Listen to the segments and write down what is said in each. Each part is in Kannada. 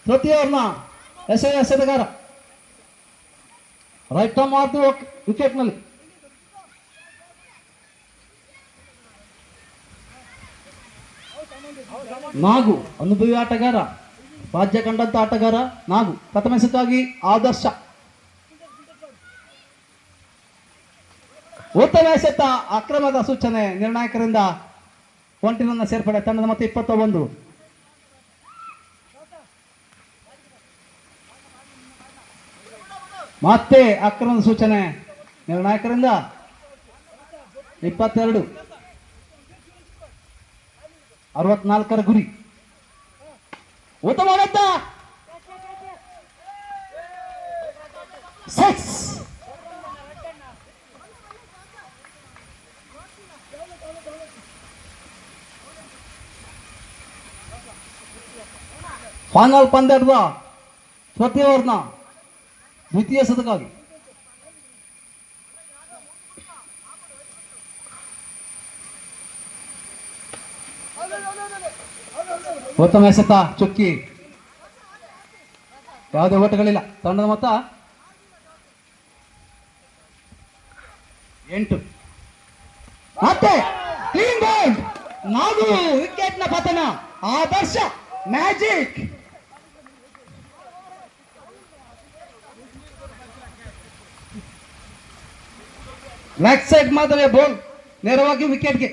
ಪ್ರತಿಯವ್ರನ್ನ ಎಸೆತಗಾರ ರೈಟ್ ಮಾತು ವಿಕೆಟ್ ನಲ್ಲಿ. ನಾಗು ಅನುಭವಿ ಆಟಗಾರ, ರಾಜ್ಯ ಕಂಡಂತ ಆಟಗಾರ ನಾಗು. ಪ್ರಥಮ ಎಸೆತಕ್ಕಾಗಿ ಆದರ್ಶ. ಉತ್ತಮ ಎಸೆತ, ಅಕ್ರಮದ ಸೂಚನೆ ನಿರ್ಣಾಯಕರಿಂದ. ಒಂಟಿನ ಸೇರ್ಪಡೆ ತಂಡದ ಮತ್ತೆ 21. ಮತ್ತೆ ಅಕ್ರಮದ ಸೂಚನೆ ನಿರ್ಣಾಯಕರಿಂದ. 22. 64ರ ಗುರಿ. ಉತ್ತಮ ಸಿಕ್ಸ್. ಫೈನಲ್ ಪಂದ್ಯದ ಪ್ರತಿಯವ್ರನ್ನ ದ್ವಿತೀಯ ಎಸೆತಕ್ಕಾಗಿ. ಉತ್ತಮ ಎಸೆತ, ಚುಕ್ಕಿ, ಯಾವುದೇ ಓಟಗಳಿಲ್ಲ. ತಂಡದ ಮೊತ್ತ 8. ಮತ್ತೆ ಕ್ಲೀನ್ ಬೌಲ್ಡ್. ನಾಗು ವಿಕೆಟ್ ನ ಪತನ. ಆದರ್ಶ ಮ್ಯಾಜಿಕ್. ಲೆಗ್ ಸೈಡ್ ಮಾತ್ರ ಬಾಲ್ ನೇರವಾಗಿ ವಿಕೆಟ್ಗೆ.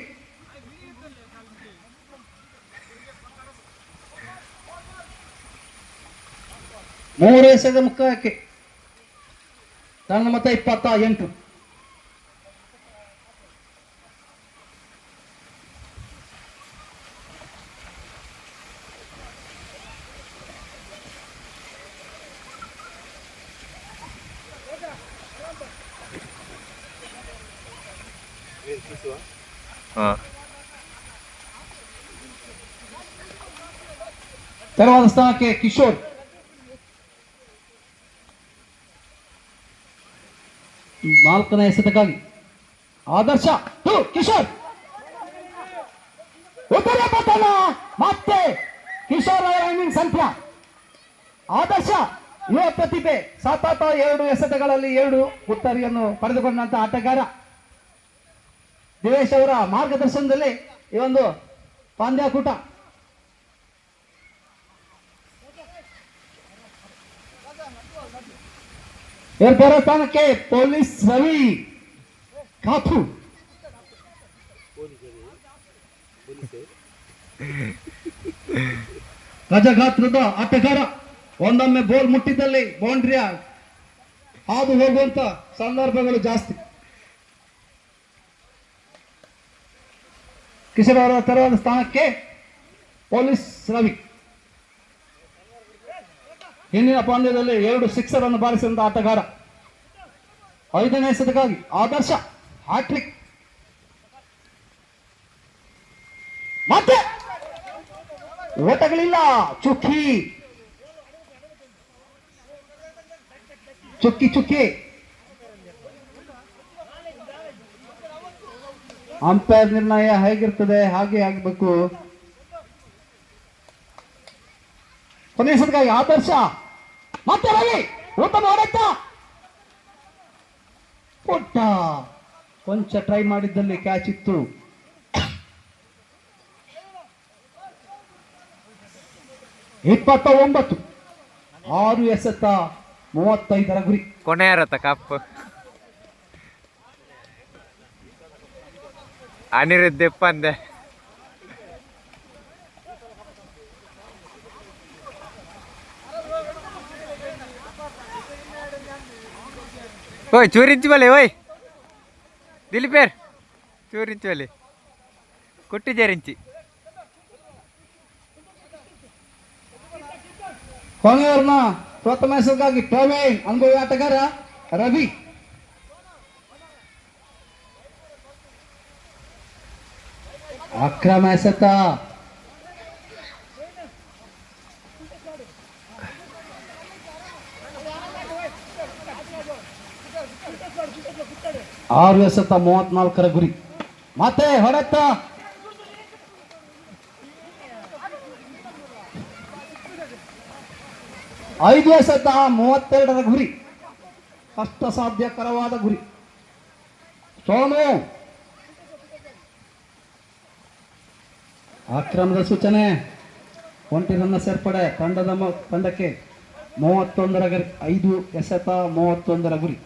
ಮೂರು ಎಸೆದ ಮುಖಕ್ಕೆ. ತಂಡ ಮೊತ್ತ 28. ತೆರವಾದ ಸ್ಥಾನಕ್ಕೆ ಕಿಶೋರ್. ನಾಲ್ಕನೇ ಎಸೆತಕ್ಕಾಗಿ ಆದರ್ಶ. ಕಿಶೋರ್ ಉತ್ತರ ಪತನ. ಮತ್ತೆ ಕಿಶೋರ್ ಅವರ ಇನ್ನಿಂಗ್ಸ್ ಅಂತ್ಯ. ಆದರ್ಶ ಯುವ ಪ್ರತಿಭೆ. ಸತತ 2 ಎಸೆತಗಳಲ್ಲಿ 2 ಉತ್ತರಿಯನ್ನು ಪಡೆದುಕೊಂಡಂತ ಆಟಗಾರ. ದಿವೇಶ್ ಅವರ ಮಾರ್ಗದರ್ಶನದಲ್ಲಿ ಈ ಒಂದು ಪಂದ್ಯಾಕೂಟ ಏರ್ಪೇರೋ ಸ್ಥಾನಕ್ಕೆ ಪೊಲೀಸ್ ರವಿ ಕಾಥು. ಗಜಗಾತ್ರದ ಆಟಗಾರ. ಒಂದೊಮ್ಮೆ ಬೋಲ್ ಮುಟ್ಟಿದಲ್ಲಿ ಬೌಂಡ್ರಿಯ ಹಾದು ಹೋಗುವಂತ ಸಂದರ್ಭಗಳು ಜಾಸ್ತಿ. ಕಿಶೋರ್ ಅವರ ತೆರವಾದ ಸ್ಥಾನಕ್ಕೆ ಪೊಲೀಸ್ ರವಿ. ಹಿಂದಿನ ಪಂದ್ಯದಲ್ಲಿ 2 ಸಿಕ್ಸರ್ ಅನ್ನು ಬಾರಿಸಿದಂತ ಆಟಗಾರ. 5ನೇ ಎಸೆತಕ್ಕಾಗಿ ಆದರ್ಶ ಹ್ಯಾಟ್ರಿಕ್. ಮತ್ತೆ ಓಟಗಳಿಲ್ಲ. ಚುಕ್ಕಿ ಚುಕ್ಕಿ ಚುಕ್ಕಿ. ಅಂಪೈರ್ ನಿರ್ಣಯ ಹೇಗಿರ್ತದೆ ಹಾಗೆ ಆಗಬೇಕು. ಕೊನೆಯ ಎಸೆತಕ್ಕಾಗಿ ಆದರ್ಶ. ಮತ್ತೆ ರವಿ ಉತ್ತಮ ಹೊಡೆತ. ಪುಟ್ಟ ಕೊಂಚ ಟ್ರೈ ಮಾಡಿದ್ದಲ್ಲಿ ಕ್ಯಾಚ್ ಇತ್ತು. ಇಪ್ಪತ್ತ 9. 6 ಎಸೆತ 35ರ ಗುರಿ. ಕೊನೆಯ ರಥ ಕಪ್ ಅನಿರುದ್ಧ ಪಂದ್ಯ. ಓಯ್ ಚೂರಿಂಚು ಬಲೆ. ಓಯ್ ದಿಲೀಪೇರ್ ಚೂರಿಂಚು ಬಲೆ ಕೊಟ್ಟಿದ್ದೇರಿಂಚಿ. ಕೊನೆಯವರನ್ನ ಪ್ರಥಮ ಎಸೆತಕ್ಕಾಗಿ ಪ್ರವೀಣ್ ಅನುಭವಿ ಆಟಗಾರ ರವಿ. ಅಕ್ರಮ ಎಸೆತ. ಆರು ಎಸೆತ 34ರ ಗುರಿ. ಮತ್ತೆ ಹೊಡೆತ 532 ಗುರಿ, ಕಷ್ಟ ಸಾಧ್ಯಕರವಾದ ಗುರಿ. ಸೋನು ಆಕ್ರಮಣದ ಸೂಚನೆ, ಒಂಟಿ ರನ್ನ ಸೇರ್ಪಡೆ ತಂಡಕ್ಕೆ 31 ಗುರಿ, 5 ಗುರಿ,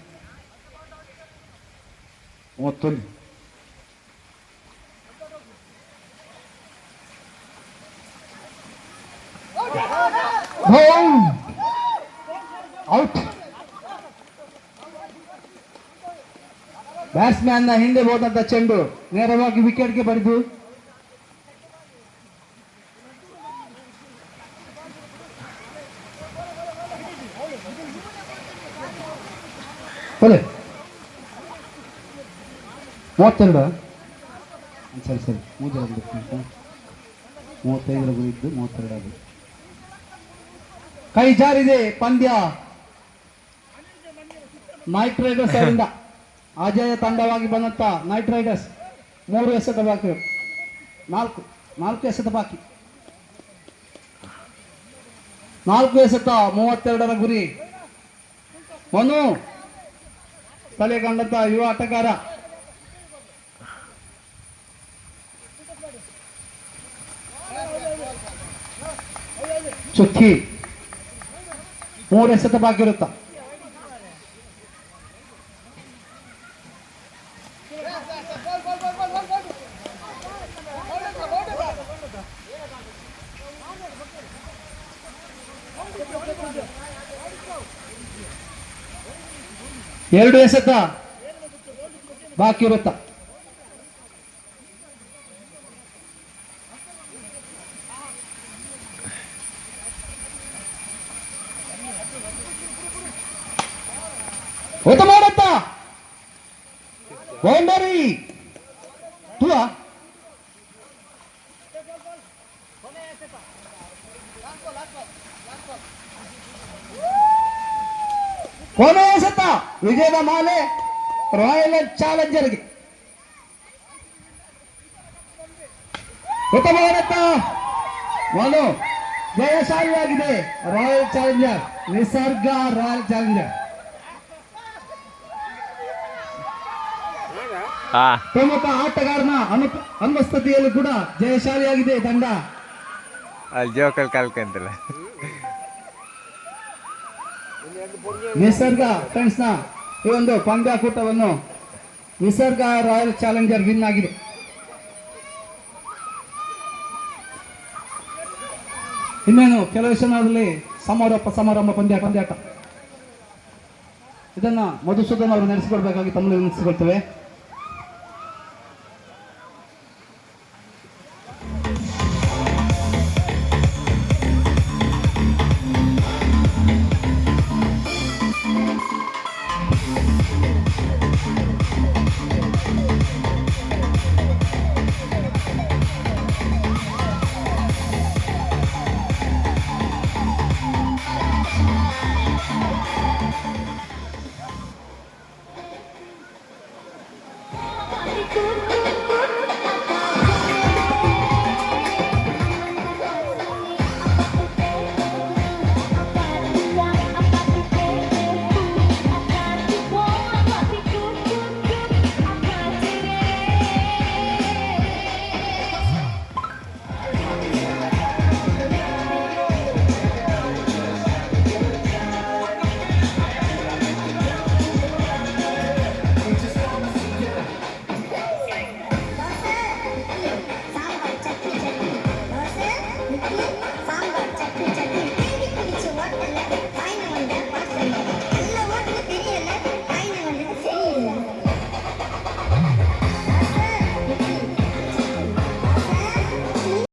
31. ಔಟ್. ಬ್ಯಾಟ್ಸ್ಮನ್ ನ ಹಿಂದೆ ಹೋದಂತ ಚೆಂಡು ನೇರವಾಗಿ ವಿಕೆಟ್ಗೆ ಬಡಿದು ಸರಿ 32. ಸರಿ 35 ಗುರಿ ಇದ್ದು 32 ಆಗಿದೆ. ಕೈ ಜಾರಿದೆ ಪಂದ್ಯ. ನೈಟ್ ರೈಡರ್ಸ್ ಅವರಿಂದ ಅಜಯ ತಂಡವಾಗಿ ಬಂದಂತ ನೈಟ್ ರೈಡರ್ಸ್ 3 ಎಸೆತ ಬಾಕಿ, 4 ಎಸೆತ ಬಾಕಿ, 4 ಎಸೆತ 32 ಗುರಿ. ಮನು ತಲೆ ಕಂಡಂತ ಯುವ ಆಟಗಾರ. ಚುಕ್ಕಿ 3 ಎಸೆತ ಬಾಕಿ ಇರುತ್ತ. ಎರಡು ಎಸೆತ ಬಾಕಿ ಇರುತ್ತ. ಉತ್ತಮ ಮಾಡುತ್ತ ಬೌಂಡರಿ ತುಳ. ಕೊನೆ ಎಸೆತ ವಿಜಯದ ಮಾಲೆ ರಾಯಲ್ ಚಾಲೆಂಜರ್ಗೆ. ಉತ್ತಮ ಮಾಡುತ್ತ ಮನು ಜಯಶಾಲಿಯಾಗಿದೆ. ರಾಯಲ್ ಚಾಲೆಂಜರ್ ನಿಸರ್ಗ ರಾಯಲ್ ಚಾಲೆಂಜರ್ ಪ್ರಮುಖ ಆಟಗಾರನ ಅನುಪಸ್ಥಿತಿಯಲ್ಲಿ ಕೂಡ ಜಯಶಾಲಿಯಾಗಿದೆ ತಂಡ. ಅಲ್ಲಿ ಜೋಕಲ್ ಕಲ್ಕಂತಲ್ಲ. ನಿಸರ್ಗ ಫ್ರೆಂಡ್ಸ್ ನ ಈ ಒಂದು ಪಂದ್ಯಾಕೂಟವನ್ನು ನಿಸರ್ಗ ರಾಯಲ್ ಚಾಲೆಂಜರ್ ವಿನ್ ಆಗಿದೆ. ಇನ್ನೇನು ಕೆಲವು ಕ್ಷಣದಲ್ಲಿ ಸಮಾರಂಭ ಪಂದ್ಯಾಟ. ಇದನ್ನ ಮಧುಸೂದನ್ ಅವರು ನಡೆಸಿಕೊಡ್ಬೇಕಾಗಿ ತಮ್ಮಲ್ಲಿ ವಿನಂತಿಸಿಕೊಳ್ತೇವೆ. Good.